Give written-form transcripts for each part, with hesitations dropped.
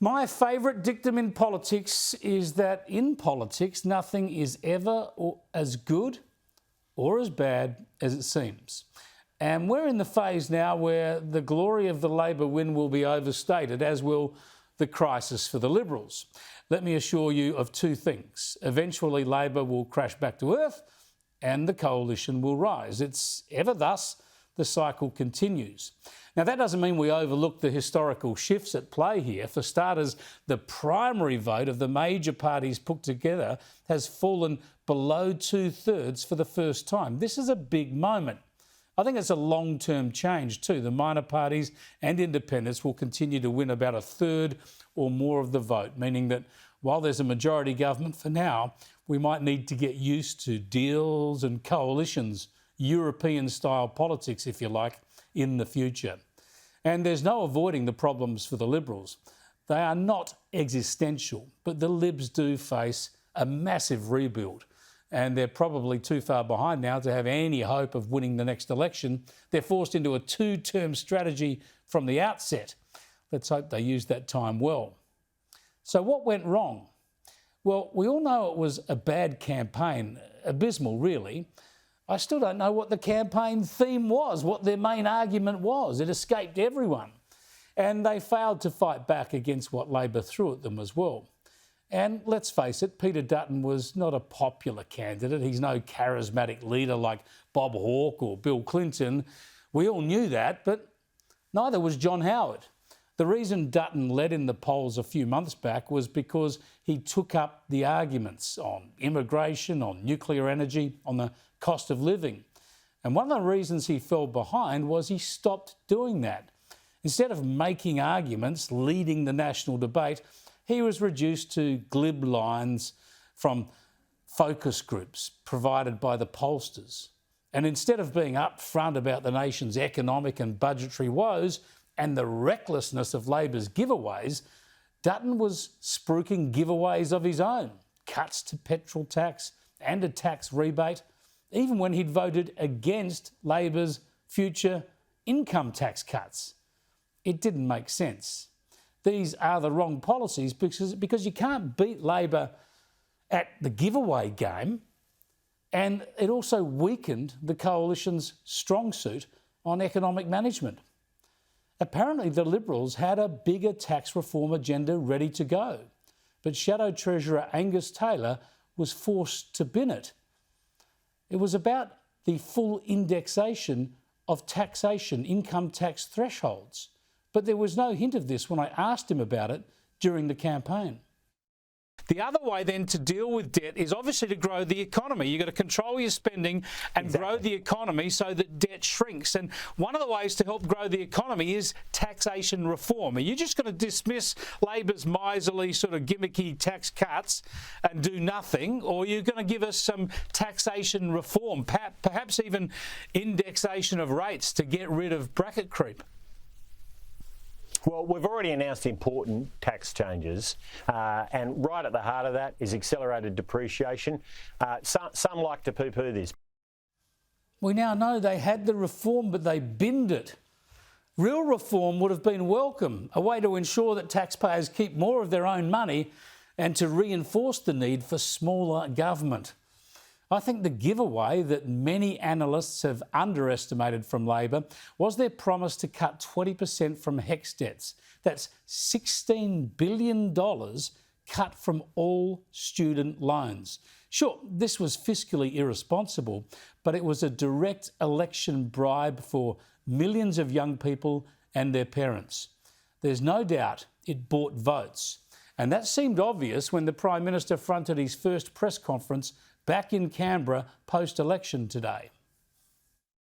My favourite dictum in politics is that in politics, nothing is ever as good or as bad as it seems. And we're in the phase now where the glory of the Labor win will be overstated, as will the crisis for the Liberals. Let me assure you of two things. Eventually, Labor will crash back to earth and the coalition will rise. It's ever thus, the cycle continues. Now, that doesn't mean we overlook the historical shifts at play here. For starters, the primary vote of the major parties put together has fallen below 2/3 for the first time. This is a big moment. I think it's a long-term change too. The minor parties and independents will continue to win about 1/3 or more of the vote, meaning that while there's a majority government for now, we might need to get used to deals and coalitions, European-style politics, if you like, in the future. And there's no avoiding the problems for the Liberals. They are not existential, but the Libs do face a massive rebuild, and they're probably too far behind now to have any hope of winning the next election. They're forced into a two-term strategy from the outset. Let's hope they use that time well. So what went wrong? Well, we all know it was a bad campaign, abysmal really. I still don't know what the campaign theme was, what their main argument was. It escaped everyone. And they failed to fight back against what Labor threw at them as well. And let's face it, Peter Dutton was not a popular candidate. He's no charismatic leader like Bob Hawke or Bill Clinton. We all knew that, but neither was John Howard. The reason Dutton led in the polls a few months back was because he took up the arguments on immigration, on nuclear energy, on the cost of living. And one of the reasons he fell behind was he stopped doing that. Instead of making arguments, leading the national debate, he was reduced to glib lines from focus groups provided by the pollsters. And instead of being upfront about the nation's economic and budgetary woes and the recklessness of Labor's giveaways, Dutton was spruiking giveaways of his own, cuts to petrol tax and a tax rebate, even when he'd voted against Labor's future income tax cuts. It didn't make sense. These are the wrong policies because you can't beat Labor at the giveaway game, and it also weakened the coalition's strong suit on economic management. Apparently, the Liberals had a bigger tax reform agenda ready to go, but Shadow Treasurer Angus Taylor was forced to bin it. It was about the full indexation of taxation, income tax thresholds, but there was no hint of this when I asked him about it during the campaign. The other way then to deal with debt is obviously to grow the economy. You've got to control your spending and grow the economy so that debt shrinks. And one of the ways to help grow the economy is taxation reform. Are you just going to dismiss Labor's miserly sort of gimmicky tax cuts and do nothing? Or are you going to give us some taxation reform, perhaps even indexation of rates to get rid of bracket creep? Well, we've already announced important tax changes, and right at the heart of that is accelerated depreciation. Some like to poo-poo this. We now know they had the reform, but they binned it. Real reform would have been welcome, a way to ensure that taxpayers keep more of their own money and to reinforce the need for smaller government. I think the giveaway that many analysts have underestimated from Labor was their promise to cut 20% from HECS debts. That's $16 billion cut from all student loans. Sure, this was fiscally irresponsible, but it was a direct election bribe for millions of young people and their parents. There's no doubt it bought votes. And that seemed obvious when the Prime Minister fronted his first press conference back in Canberra post-election today.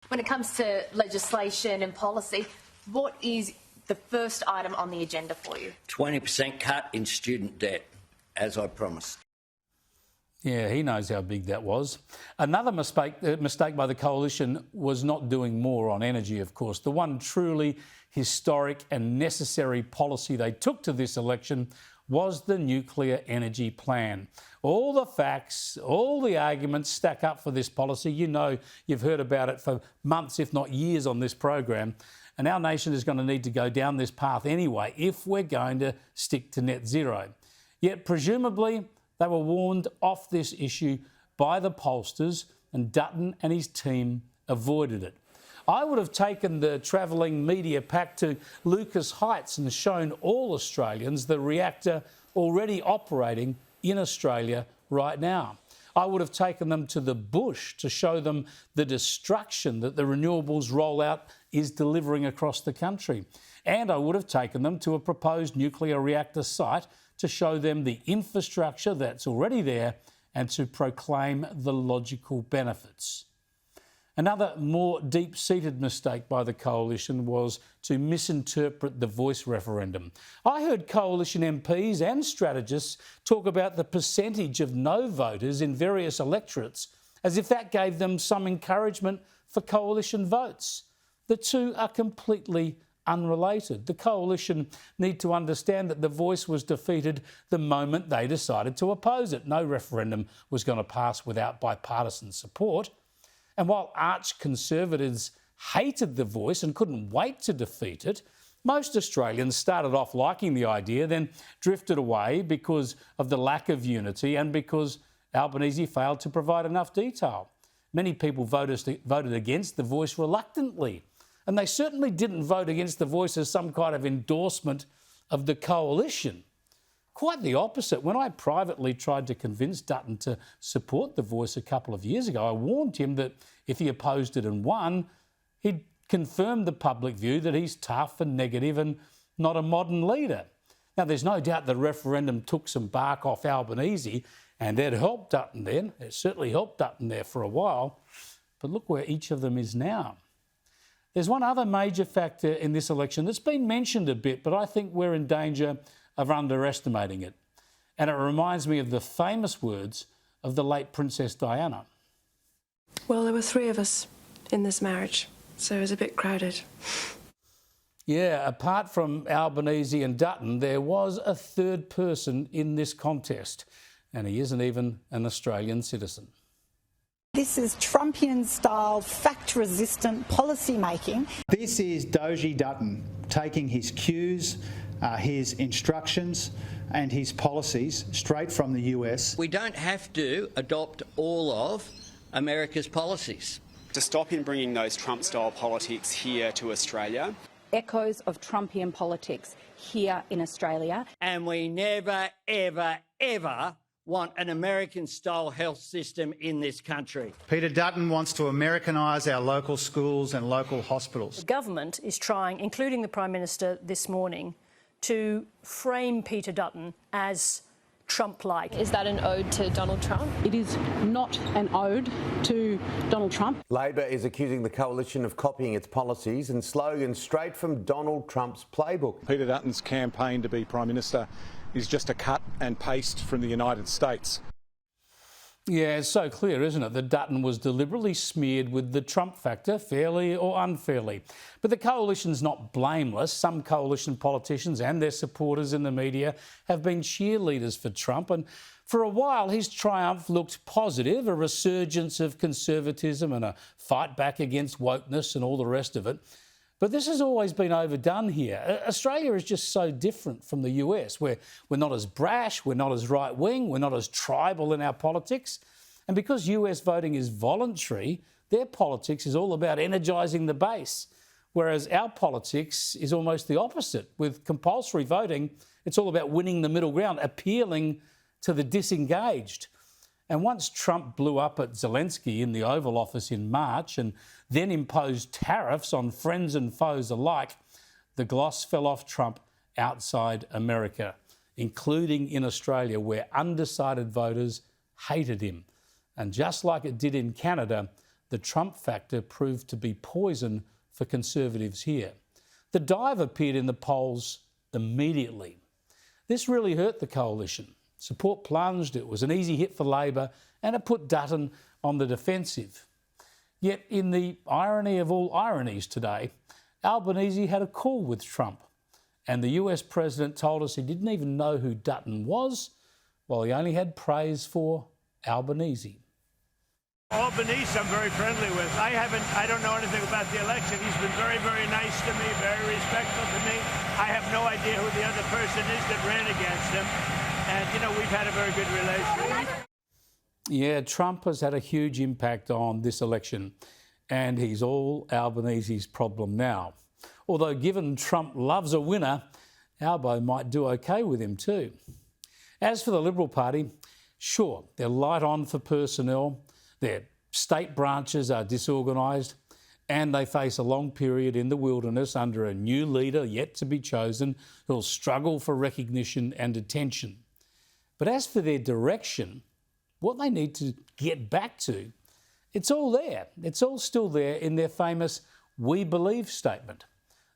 When it comes to legislation and policy, what is the first item on the agenda for you? 20% cut in student debt, as I promised. Yeah, he knows how big that was. Another mistake by the coalition was not doing more on energy, of course. The one truly historic and necessary policy they took to this election was the nuclear energy plan. All the facts, all the arguments stack up for this policy. You know, you've heard about it for months, if not years, on this program. And our nation is going to need to go down this path anyway if we're going to stick to net zero. Yet presumably they were warned off this issue by the pollsters, and Dutton and his team avoided it. I would have taken the travelling media pack to Lucas Heights and shown all Australians the reactor already operating in Australia right now. I would have taken them to the bush to show them the destruction that the renewables rollout is delivering across the country. And I would have taken them to a proposed nuclear reactor site to show them the infrastructure that's already there and to proclaim the logical benefits. Another more deep-seated mistake by the Coalition was to misinterpret the voice referendum. I heard Coalition MPs and strategists talk about the percentage of no voters in various electorates as if that gave them some encouragement for Coalition votes. The two are completely unrelated. The Coalition need to understand that the voice was defeated the moment they decided to oppose it. No referendum was going to pass without bipartisan support. And while arch conservatives hated the voice and couldn't wait to defeat it, most Australians started off liking the idea, then drifted away because of the lack of unity and because Albanese failed to provide enough detail. Many people voted against the voice reluctantly, and they certainly didn't vote against the voice as some kind of endorsement of the Coalition. Quite the opposite. When I privately tried to convince Dutton to support the voice a couple of years ago, I warned him that if he opposed it and won, he'd confirm the public view that he's tough and negative and not a modern leader. Now, there's no doubt the referendum took some bark off Albanese, and it helped Dutton then. It certainly helped Dutton there for a while. But look where each of them is now. There's one other major factor in this election that's been mentioned a bit, but I think we're in danger of underestimating it. And it reminds me of the famous words of the late Princess Diana. Well, there were three of us in this marriage, so it was a bit crowded. Yeah, apart from Albanese and Dutton, there was a third person in this contest, and he isn't even an Australian citizen. This is Trumpian-style, fact-resistant policy making. This is Doji Dutton taking his cues, his instructions and his policies straight from the US. We don't have to adopt all of America's policies. To stop him bringing those Trump-style politics here to Australia. Echoes of Trumpian politics here in Australia. And we never, ever, ever want an American-style health system in this country. Peter Dutton wants to Americanise our local schools and local hospitals. The government is trying, including the Prime Minister this morning, to frame Peter Dutton as Trump-like. Is that an ode to Donald Trump? It is not an ode to Donald Trump. Labor is accusing the Coalition of copying its policies and slogans straight from Donald Trump's playbook. Peter Dutton's campaign to be Prime Minister is just a cut and paste from the United States. Yeah, it's so clear, isn't it, that Dutton was deliberately smeared with the Trump factor, fairly or unfairly. But the Coalition's not blameless. Some Coalition politicians and their supporters in the media have been cheerleaders for Trump, and for a while his triumph looked positive, a resurgence of conservatism and a fight back against wokeness and all the rest of it. But this has always been overdone here. Australia is just so different from the US, where we're not as brash, we're not as right-wing, we're not as tribal in our politics. And because US voting is voluntary, their politics is all about energising the base, whereas our politics is almost the opposite. With compulsory voting, it's all about winning the middle ground, appealing to the disengaged. And once Trump blew up at Zelensky in the Oval Office in March and then imposed tariffs on friends and foes alike, the gloss fell off Trump outside America, including in Australia, where undecided voters hated him. And just like it did in Canada, the Trump factor proved to be poison for Conservatives here. The dive appeared in the polls immediately. This really hurt the Coalition. Support plunged, it was an easy hit for Labor, and it put Dutton on the defensive. Yet, in the irony of all ironies today, Albanese had a call with Trump, and the US President told us he didn't even know who Dutton was, while he only had praise for Albanese. Albanese, I'm very friendly with. I don't know anything about the election. He's been very, very nice to me, very respectful to me. I have no idea who the other person is that ran against him. And, you know, we've had a very good relationship. Yeah, Trump has had a huge impact on this election, and he's all Albanese's problem now. Although given Trump loves a winner, Albo might do okay with him too. As for the Liberal Party, sure, they're light on for personnel, their state branches are disorganised, and they face a long period in the wilderness under a new leader yet to be chosen who'll struggle for recognition and attention. But as for their direction, what they need to get back to, it's all there. It's all still there in their famous "We Believe" statement.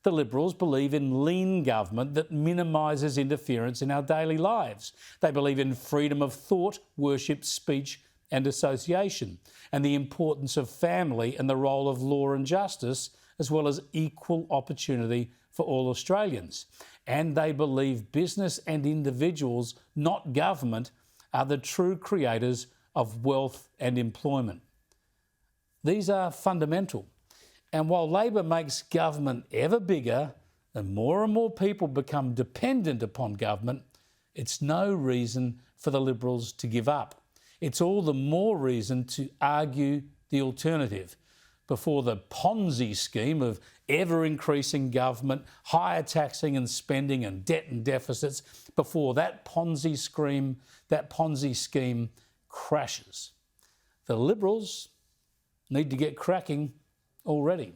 The Liberals believe in lean government that minimises interference in our daily lives. They believe in freedom of thought, worship, speech and association, and the importance of family and the role of law and justice, as well as equal opportunity for all Australians. And they believe business and individuals, not government, are the true creators of wealth and employment. These are fundamental. And while Labor makes government ever bigger and more people become dependent upon government, it's no reason for the Liberals to give up. It's all the more reason to argue the alternative before the Ponzi scheme of ever-increasing government, higher taxing and spending and debt and deficits, before that Ponzi scheme crashes. The Liberals need to get cracking already.